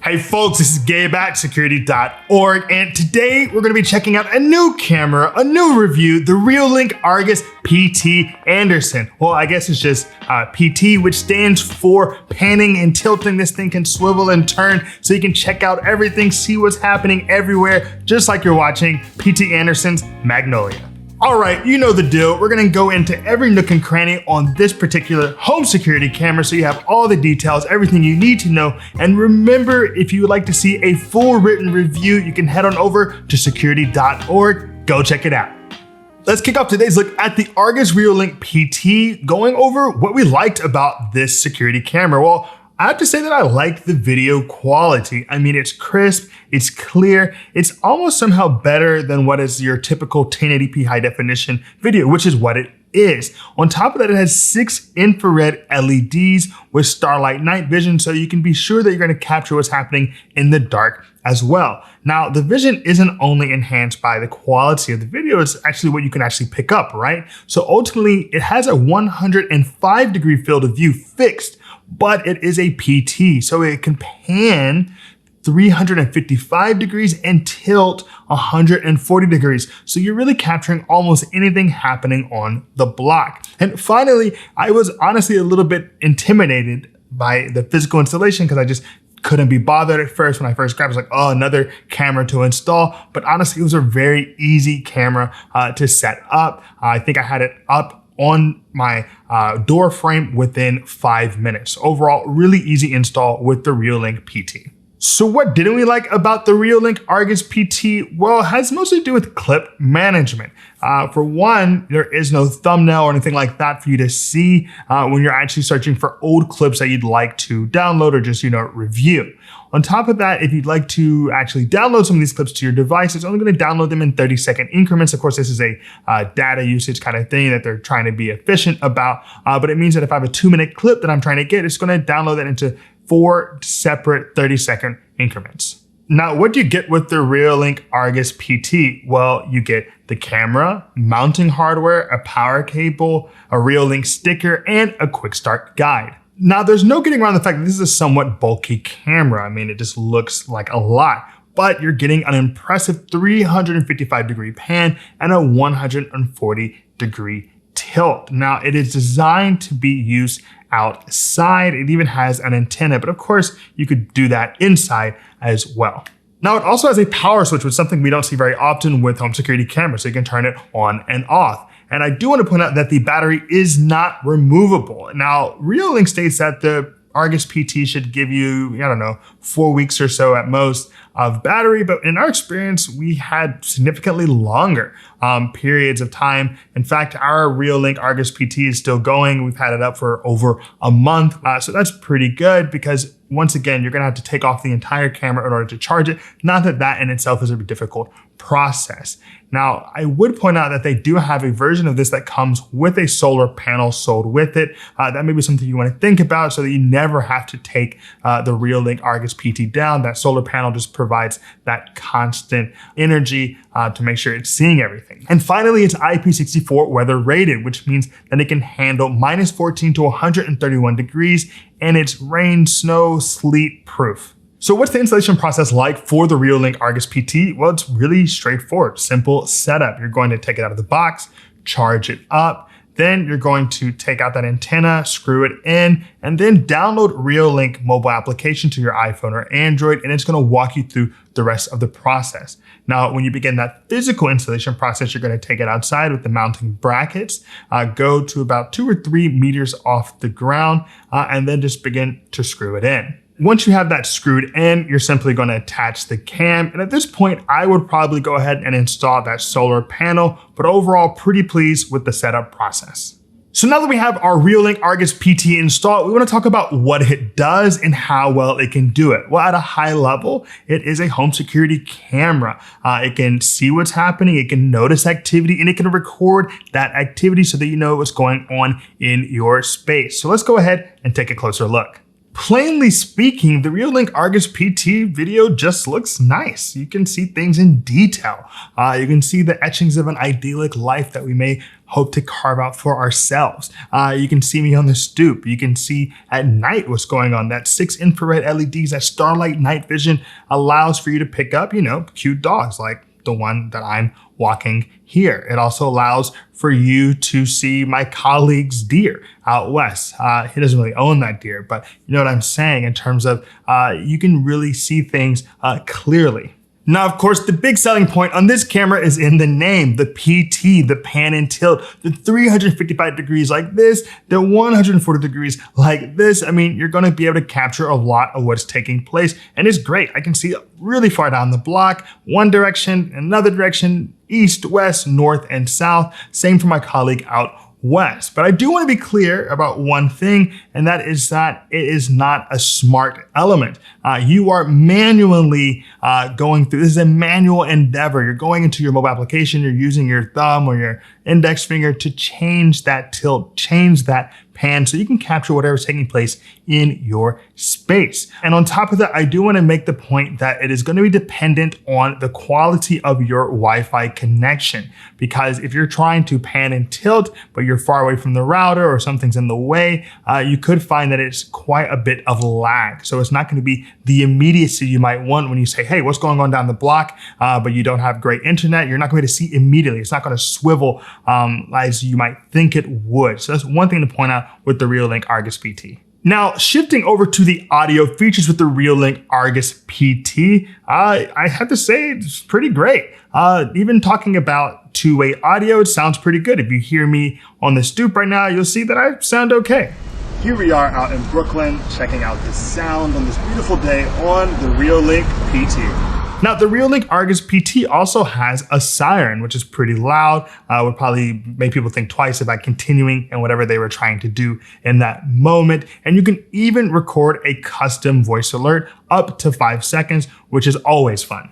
Hey folks, this is Gabe at Security.org, and today we're going to be checking out a new camera, a new review, the Reolink Argus PT Anderson. Well, I guess it's just PT, which stands for panning and tilting. This thing can swivel and turn so you can check out everything, see what's happening everywhere, just like you're watching PT Anderson's Magnolia. All right, you know the deal. We're gonna go into every nook and cranny on this particular home security camera so you have all the details, everything you need to know. And remember, if you would like to see a full written review, you can head on over to Security.org. Go check it out. Let's kick off today's look at the Argus Reolink PT, going over what we liked about this security camera. Well, I have to say that I like the video quality. I mean, it's crisp, it's clear, it's almost somehow better than what is your typical 1080p high definition video, which is what it is. On top of that, it has 6 infrared LEDs with starlight night vision, so you can be sure that you're gonna capture what's happening in the dark as well. Now, the vision isn't only enhanced by the quality of the video, it's actually what you can actually pick up, right? So ultimately, it has a 105-degree field of view fixed, but it is a PT, so it can pan 355 degrees and tilt 140 degrees. So you're really capturing almost anything happening on the block. And finally, I was honestly a little bit intimidated by the physical installation because I just couldn't be bothered at first. When I first grabbed it, I was like, oh, another camera to install. But honestly, it was a very easy camera to set up. I think I had it up on my door frame within 5 minutes. Overall, really easy install with the Reolink PT. So what didn't we like about the Reolink Argus PT? Well, it has mostly to do with clip management. For one, there is no thumbnail or anything like that for you to see when you're actually searching for old clips that you'd like to download or just, review. On top of that, if you'd like to actually download some of these clips to your device, it's only going to download them in 30-second increments. Of course, this is a data usage kind of thing that they're trying to be efficient about, but it means that if I have a 2-minute clip that I'm trying to get, it's going to download that into 4 separate 30-second increments. Now, what do you get with the Reolink Argus PT? Well, you get the camera, mounting hardware, a power cable, a Reolink sticker, and a quick start guide. Now, there's no getting around the fact that this is a somewhat bulky camera. I mean, it just looks like a lot, but you're getting an impressive 355-degree pan and a 140-degree tilt. Now, it is designed to be used outside. It even has an antenna, but of course, you could do that inside as well. Now, it also has a power switch, which is something we don't see very often with home security cameras, so you can turn it on and off. And I do want to point out that the battery is not removable. Now, Reolink states that the Argus PT should give you, 4 weeks or so at most of battery, but in our experience, we had significantly longer periods of time. In fact, our Reolink Argus PT is still going. We've had it up for over a month. So that's pretty good because once again, you're gonna have to take off the entire camera in order to charge it. Not that that in itself is a difficult process. Now, I would point out that they do have a version of this that comes with a solar panel sold with it. That may be something you want to think about so that you never have to take the Reolink Argus PT down. That solar panel just provides that constant energy to make sure it's seeing everything. And finally, it's IP64 weather rated, which means that it can handle -14 to 131 degrees, and it's rain, snow, sleet proof. So what's the installation process like for the Reolink Argus PT? Well, it's really straightforward, simple setup. You're going to take it out of the box, charge it up, then you're going to take out that antenna, screw it in, and then download Reolink mobile application to your iPhone or Android, and it's gonna walk you through the rest of the process. Now, when you begin that physical installation process, you're gonna take it outside with the mounting brackets, go to about 2 or 3 meters off the ground, and then just begin to screw it in. Once you have that screwed in, you're simply going to attach the cam. And at this point, I would probably go ahead and install that solar panel, but overall pretty pleased with the setup process. So now that we have our Reolink Argus PT installed, we want to talk about what it does and how well it can do it. Well, at a high level, it is a home security camera. It can see what's happening, it can notice activity, and it can record that activity so that you know what's going on in your space. So let's go ahead and take a closer look. Plainly speaking, the Reolink Argus PT video just looks nice. You can see things in detail. You can see the etchings of an idyllic life that we may hope to carve out for ourselves. You can see me on the stoop. You can see at night what's going on. That 6 infrared LEDs, that starlight night vision allows for you to pick up, cute dogs like the one that I'm walking here. It also allows for you to see my colleague's deer out west. He doesn't really own that deer, but you know what I'm saying in terms of you can really see things clearly. Now, of course, the big selling point on this camera is in the name, the PT, the pan and tilt, the 355 degrees like this, the 140 degrees like this. I mean, you're gonna be able to capture a lot of what's taking place, and it's great. I can see really far down the block, one direction, another direction, east, west, north, and south. Same for my colleague out west. But I do want to be clear about one thing, and that is that it is not a smart element. You are manually going through, this is a manual endeavor. You're going into your mobile application, you're using your thumb or your index finger to change that tilt, change that pan so you can capture whatever's taking place in your space. And on top of that, I do want to make the point that it is going to be dependent on the quality of your Wi-Fi connection. Because if you're trying to pan and tilt, but you're far away from the router or something's in the way, you could find that it's quite a bit of lag. So it's not going to be the immediacy you might want when you say, hey, what's going on down the block? But you don't have great internet. You're not going to see immediately. It's not going to swivel as you might think it would. So that's one thing to point out with the Reolink Argus PT. Now, shifting over to the audio features with the Reolink Argus PT, I have to say it's pretty great. Even talking about two-way audio, it sounds pretty good. If you hear me on the stoop right now, you'll see that I sound okay. Here we are out in Brooklyn, checking out the sound on this beautiful day on the Reolink PT. Now, the Reolink Argus PT also has a siren, which is pretty loud. Would probably make people think twice about continuing and whatever they were trying to do in that moment. And you can even record a custom voice alert up to 5 seconds, which is always fun.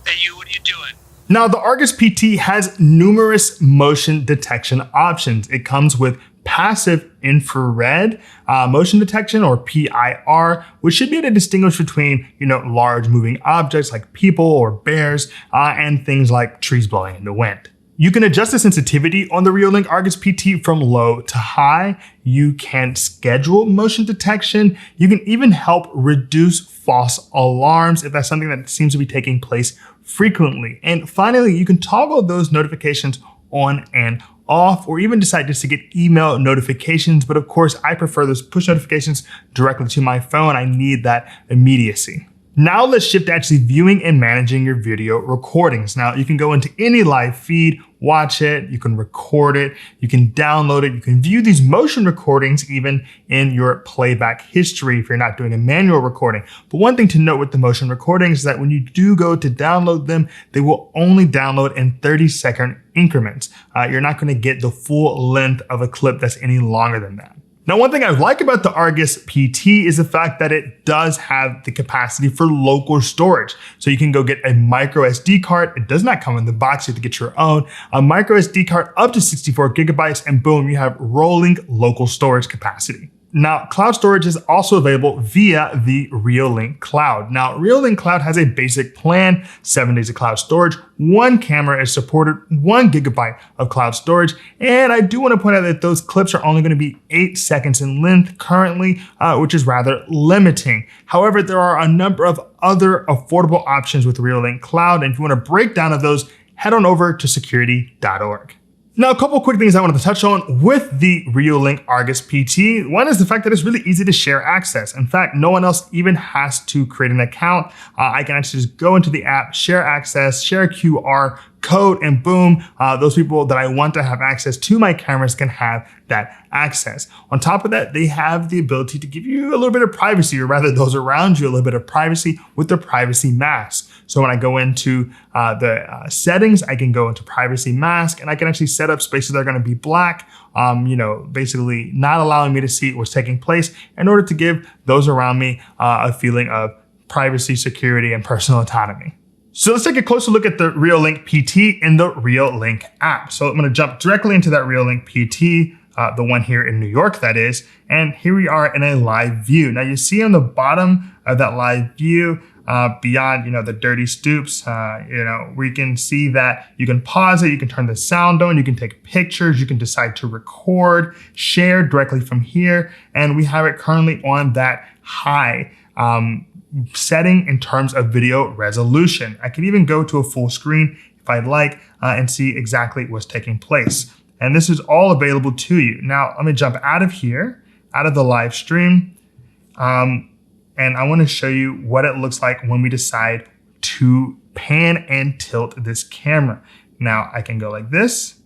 Hey, you, what are you doing? Now, the Argus PT has numerous motion detection options. It comes with passive infrared motion detection, or PIR, which should be able to distinguish between, large moving objects like people or bears and things like trees blowing in the wind. You can adjust the sensitivity on the Reolink Argus PT from low to high. You can schedule motion detection. You can even help reduce false alarms if that's something that seems to be taking place frequently. And finally, you can toggle those notifications on and off, or even decide just to get email notifications. But of course, I prefer those push notifications directly to my phone. I need that immediacy. Now let's shift to actually viewing and managing your video recordings. Now you can go into any live feed, watch it, you can record it, you can download it, you can view these motion recordings even in your playback history if you're not doing a manual recording. But one thing to note with the motion recordings is that when you do go to download them, they will only download in 30-second increments. You're not going to get the full length of a clip that's any longer than that. Now, one thing I like about the Argus PT is the fact that it does have the capacity for local storage. So you can go get a micro SD card. It does not come in the box. You have to get your own. A micro SD card up to 64 gigabytes, and boom, you have rolling local storage capacity. Now, cloud storage is also available via the Reolink Cloud. Now, Reolink Cloud has a basic plan, 7 days of cloud storage, 1 camera is supported, 1 gigabyte of cloud storage. And I do want to point out that those clips are only going to be 8 seconds in length currently, which is rather limiting. However, there are a number of other affordable options with Reolink Cloud. And if you want a breakdown of those, head on over to Security.org. Now, a couple quick things I wanted to touch on with the Reolink Argus PT. One is the fact that it's really easy to share access. In fact, no one else even has to create an account. I can actually just go into the app, share access, share a QR code, and boom, those people that I want to have access to my cameras can have that access. On top of that, they have the ability to give you a little bit of privacy, or rather those around you a little bit of privacy with the privacy mask. So when I go into the settings, I can go into privacy mask, and I can actually set up spaces that are going to be black, basically not allowing me to see what's taking place in order to give those around me a feeling of privacy, security, and personal autonomy. So let's take a closer look at the Reolink PT in the Reolink app. So I'm going to jump directly into that Reolink PT. the one here in New York, that is. And here we are in a live view. Now you see on the bottom of that live view, beyond, the dirty stoops, we can see that you can pause it, you can turn the sound on, you can take pictures, you can decide to record, share directly from here. And we have it currently on that high setting in terms of video resolution. I can even go to a full screen if I'd like and see exactly what's taking place. And this is all available to you. Now, let me jump out of here, out of the live stream. And I want to show you what it looks like when we decide to pan and tilt this camera. Now I can go like this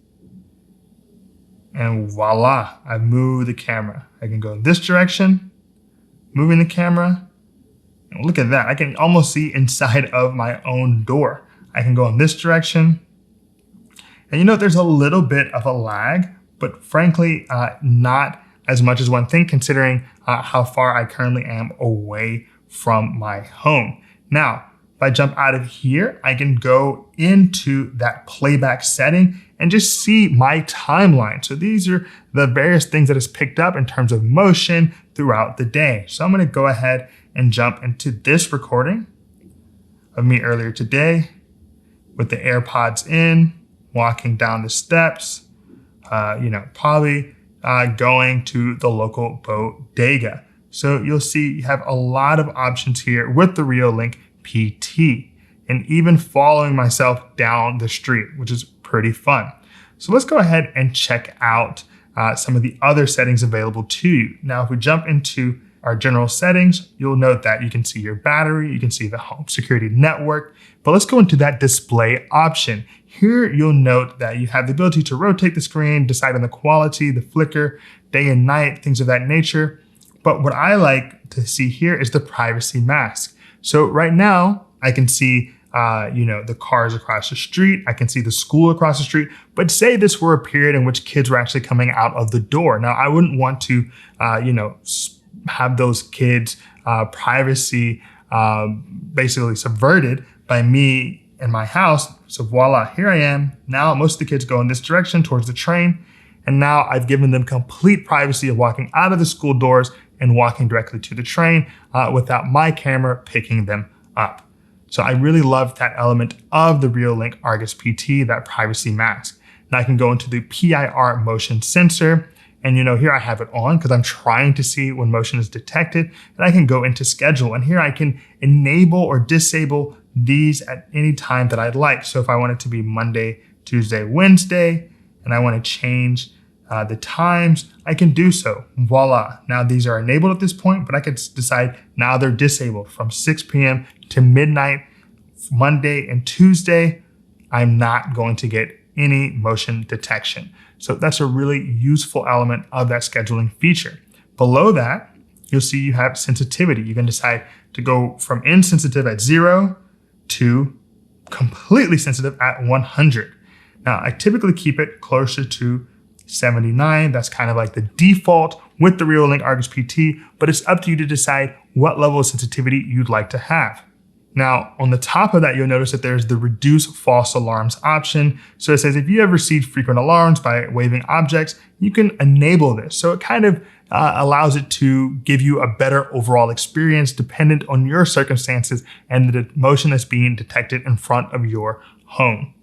and voila, I've moved the camera. I can go in this direction, moving the camera. And look at that. I can almost see inside of my own door. I can go in this direction. And there's a little bit of a lag, but frankly, not as much as one thing, considering how far I currently am away from my home. Now, if I jump out of here, I can go into that playback setting and just see my timeline. So these are the various things that is picked up in terms of motion throughout the day. So I'm going to go ahead and jump into this recording of me earlier today with the AirPods in, walking down the steps, probably going to the local bodega. So you'll see you have a lot of options here with the Reolink PT, and even following myself down the street, which is pretty fun. So let's go ahead and check out some of the other settings available to you. Now, if we jump into our general settings, you'll note that you can see your battery, you can see the home security network, but let's go into that display option. Here, you'll note that you have the ability to rotate the screen, decide on the quality, the flicker, day and night, things of that nature. But what I like to see here is the privacy mask. So right now, I can see the cars across the street. I can see the school across the street. But say this were a period in which kids were actually coming out of the door. Now, I wouldn't want to, have those kids' privacy basically subverted by me in my house. So voila, here I am. Now most of the kids go in this direction towards the train. And now I've given them complete privacy of walking out of the school doors and walking directly to the train without my camera picking them up. So I really love that element of the Reolink Argus PT, that privacy mask. Now I can go into the PIR motion sensor. And here I have it on because I'm trying to see when motion is detected. And I can go into schedule. And here I can enable or disable these at any time that I'd like. So if I want it to be Monday, Tuesday, Wednesday, and I want to change the times, I can do so. Voila. Now these are enabled at this point, but I could decide now they're disabled from 6 p.m. to midnight, Monday and Tuesday. I'm not going to get any motion detection. So that's a really useful element of that scheduling feature. Below that, you'll see you have sensitivity. You can decide to go from insensitive at 0 to completely sensitive at 100. Now, I typically keep it closer to 79. That's kind of like the default with the Reolink Argus PT, but it's up to you to decide what level of sensitivity you'd like to have. Now, on the top of that, you'll notice that there's the reduce false alarms option. So it says if you have received frequent alarms by waving objects, you can enable this. So it kind of allows it to give you a better overall experience dependent on your circumstances and the motion that's being detected in front of your home.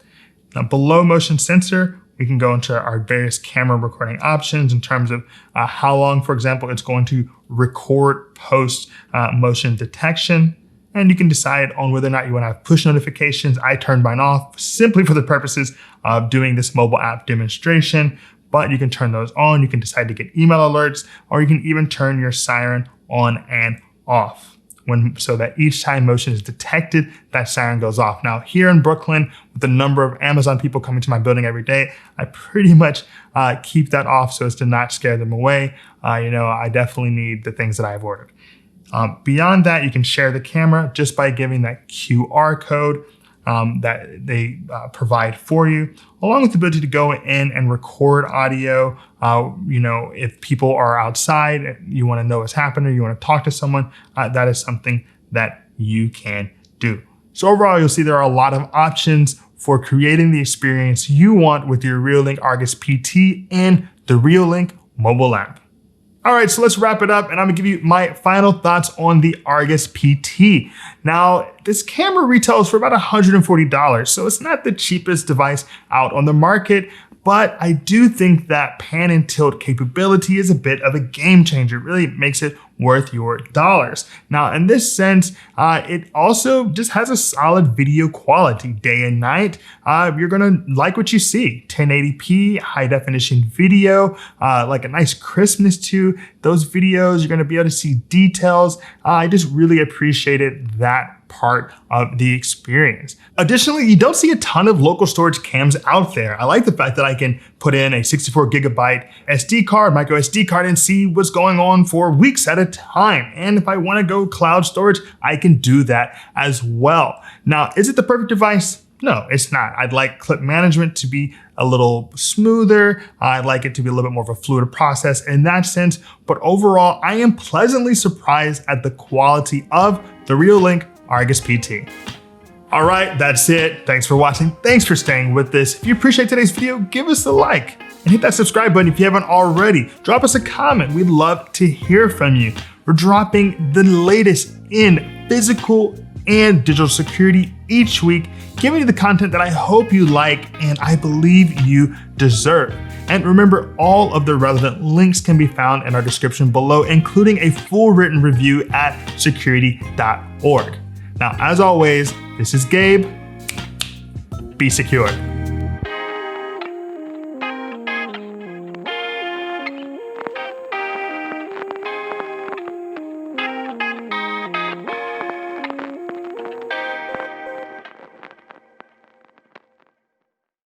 Now, below motion sensor, we can go into our various camera recording options in terms of how long, for example, it's going to record post motion detection. And you can decide on whether or not you want to have push notifications. I turned mine off simply for the purposes of doing this mobile app demonstration, but you can turn those on. You can decide to get email alerts, or you can even turn your siren on and off so that each time motion is detected, that siren goes off. Now, here in Brooklyn, with the number of Amazon people coming to my building every day, I pretty much keep that off so as to not scare them away. I definitely need the things that I've ordered. Beyond that, you can share the camera just by giving that QR code that they provide for you, along with the ability to go in and record audio. If people are outside, you want to know what's happening, you want to talk to someone, that is something that you can do. So overall, you'll see there are a lot of options for creating the experience you want with your Reolink Argus PT in the Reolink mobile lamp. All right, so let's wrap it up, and I'm gonna give you my final thoughts on the Argus PT. Now, this camera retails for about $140, so it's not the cheapest device out on the market, but I do think that pan and tilt capability is a bit of a game changer. It really makes it worth your dollars. Now, in this sense, it also just has a solid video quality day and night. You're gonna like what you see. 1080p, high definition video, like a nice crispness to those videos. You're gonna be able to see details. I just really appreciated that part of the experience. Additionally, you don't see a ton of local storage cams out there. I like the fact that I can put in a 64 gigabyte SD card, micro SD card, and see what's going on for weeks at a time. And if I want to go cloud storage, I can do that as well. Now, is it the perfect device? No, it's not. I'd like clip management to be a little smoother. I'd like it to be a little bit more of a fluid process in that sense. But overall, I am pleasantly surprised at the quality of the Reolink Argus PT. All right, that's it. Thanks for watching. Thanks for staying with this. If you appreciate today's video, give us a like and hit that subscribe button if you haven't already. Drop us a comment. We'd love to hear from you. We're dropping the latest in physical and digital security each week, giving you the content that I hope you like and I believe you deserve. And remember, all of the relevant links can be found in our description below, including a full written review at Security.org. Now, as always, this is Gabe. Be secure.